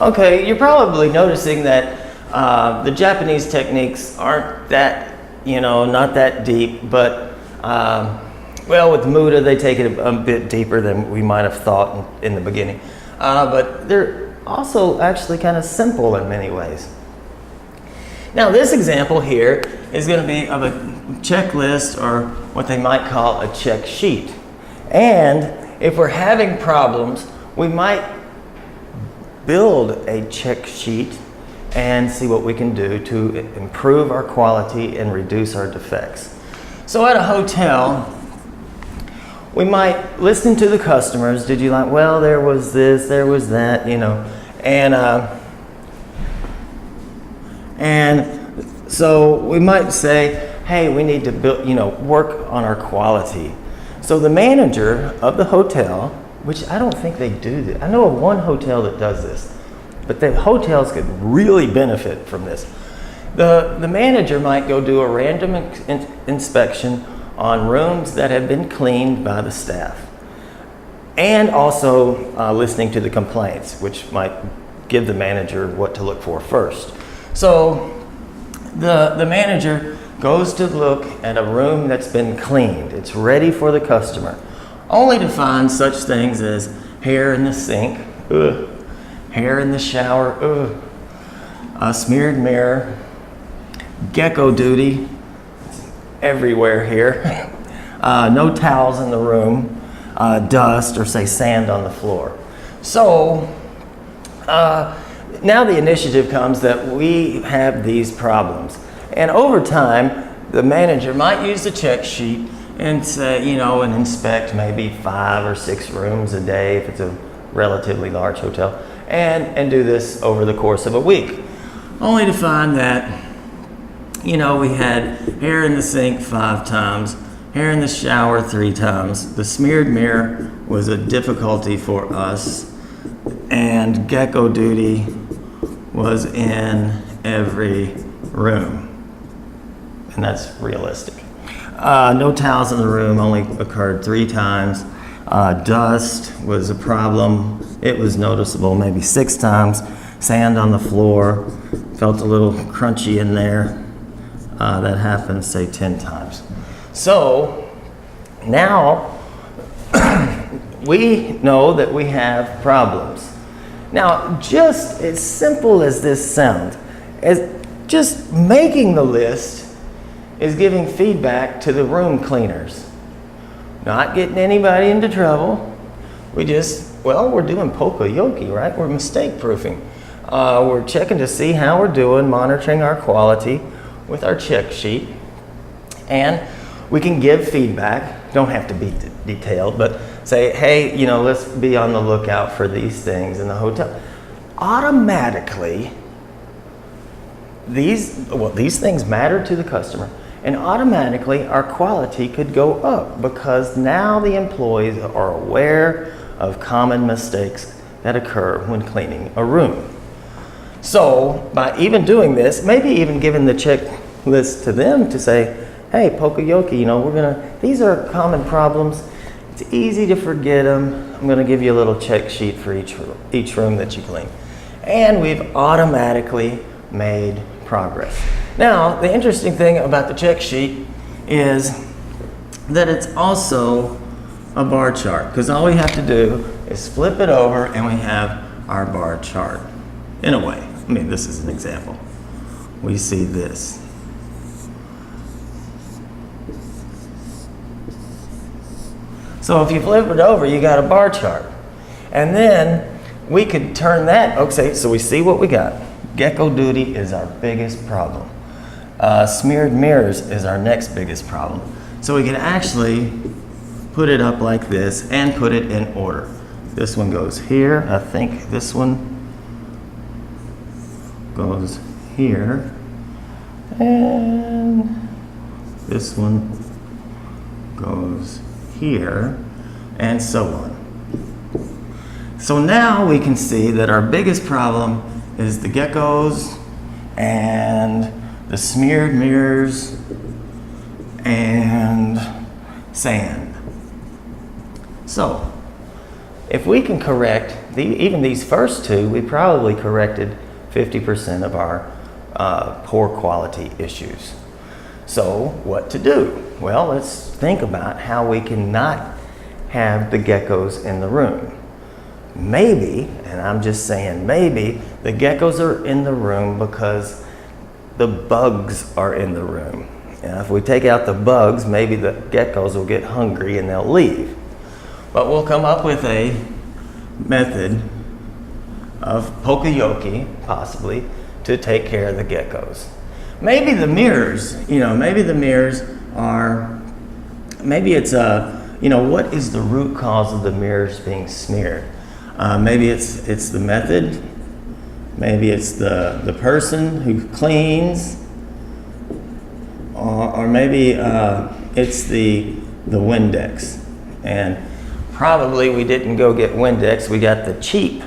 Okay, you're probably noticing that the Japanese techniques aren't that, not that deep, but well, with Muda, they take it a bit deeper than we might have thought in the beginning. But they're also actually kind of simple in many ways. Now, this example here is going to be of a checklist, or what they might call a check sheet. And if we're having problems, we might build a check sheet and see what we can do to improve our quality and reduce our defects. So at a hotel, we might listen to the customers. Did you like, well, there was this, there was that, and so we might say, hey, we need to build, work on our quality. So the manager of the hotel, which I don't think they do this. I know of one hotel that does this, but the hotels could really benefit from this. The manager might go do a random inspection on rooms that have been cleaned by the staff, and also listening to the complaints, which might give the manager what to look for first. So the manager goes to look at a room that's been cleaned. It's ready for the customer, only to find such things as hair in the sink, ugh, hair in the shower, ugh, a smeared mirror, gecko duty everywhere here, no towels in the room, dust or say sand on the floor. So now the initiative comes that we have these problems. And over time, the manager might use the check sheet and say, and inspect maybe 5 or 6 rooms a day if it's a relatively large hotel, and do this over the course of a week. Only to find that, we had hair in the sink 5 times, hair in the shower 3 times. The smeared mirror was a difficulty for us, and gecko duty was in every room. And that's realistic. No towels in the room only occurred 3 times. Dust was a problem. It was noticeable maybe 6 times. Sand on the floor, felt a little crunchy in there. That happened, say, 10 times. So now we know that we have problems. Now, just as simple as this sounds, as just making the list is giving feedback to the room cleaners. Not getting anybody into trouble. We're doing poka-yoke, right? We're mistake proofing. We're checking to see how we're doing, monitoring our quality with our check sheet. And we can give feedback, don't have to be detailed, but say, hey, let's be on the lookout for these things in the hotel. Automatically, these things matter to the customer, and automatically our quality could go up because now the employees are aware of common mistakes that occur when cleaning a room. So by even doing this, maybe even giving the checklist to them to say, hey, poka-yoke, these are common problems. It's easy to forget them. I'm gonna give you a little check sheet for each room that you clean. And we've automatically made progress. Now, the interesting thing about the check sheet is that it's also a bar chart, because all we have to do is flip it over and we have our bar chart. In a way, this is an example. We see this. So if you flip it over, you got a bar chart. And then we could turn that, okay, so we see what we got. Gecko duty is our biggest problem. Smeared mirrors is our next biggest problem. So we can actually put it up like this and put it in order. This one goes here. I think this one goes here. And this one goes here, and so on. So now we can see that our biggest problem is the geckos and the smeared mirrors and sand. So if we can correct even these first two, we probably corrected 50% of our poor quality issues. So what to do? Well, let's think about how we can not have the geckos in the room. Maybe, and I'm just saying maybe, the geckos are in the room because the bugs are in the room. And if we take out the bugs, maybe the geckos will get hungry and they'll leave. But we'll come up with a method of poka-yoke, possibly, to take care of the geckos. Maybe the mirrors, maybe the mirrors are, maybe it's what is the root cause of the mirrors being smeared? Maybe it's the method, maybe it's the person who cleans, or maybe it's the Windex. And probably we didn't go get Windex, we got the cheap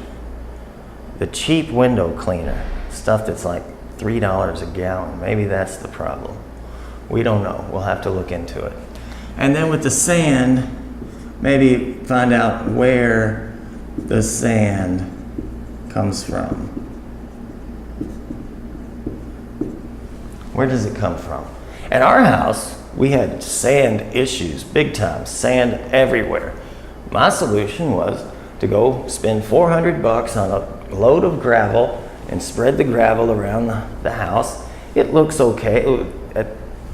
window cleaner, stuff that's like $3 a gallon. Maybe that's the problem. We don't know. We'll have to look into it. And then with the sand, maybe find out where the sand comes from. Where does it come from? At our house, we had sand issues, big time, sand everywhere. My solution was to go spend $400 on a load of gravel and spread the gravel around the house. It looks okay at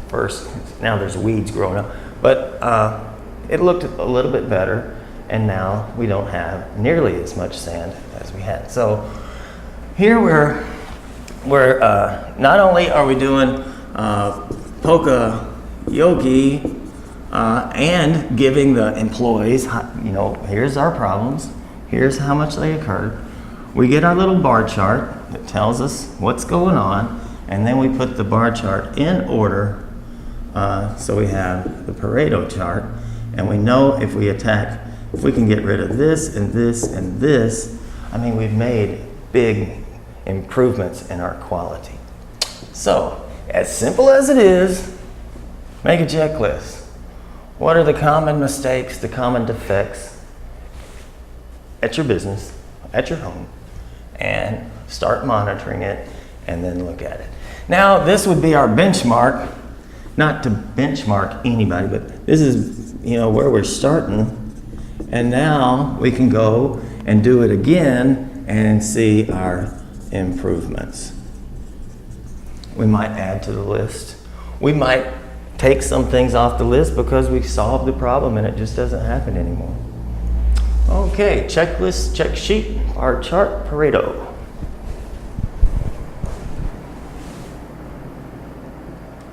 first. Now there's weeds growing up, but it looked a little bit better, and now we don't have nearly as much sand as we had. So here we're not only are we doing poka-yoke and giving the employees, here's our problems, here's how much they occurred. We get our little bar chart that tells us what's going on, and then we put the bar chart in order. So we have the Pareto chart, and we know if we can get rid of this and this and this, we've made big improvements in our quality. So, as simple as it is, make a checklist. What are the common mistakes, the common defects at your business, at your home, and start monitoring it and then look at it. Now, this would be our benchmark, not to benchmark anybody, but this is, where we're starting. And now we can go and do it again and see our improvements. We might add to the list. We might take some things off the list because we solved the problem and it just doesn't happen anymore. Okay, checklist, check sheet, bar chart, Pareto.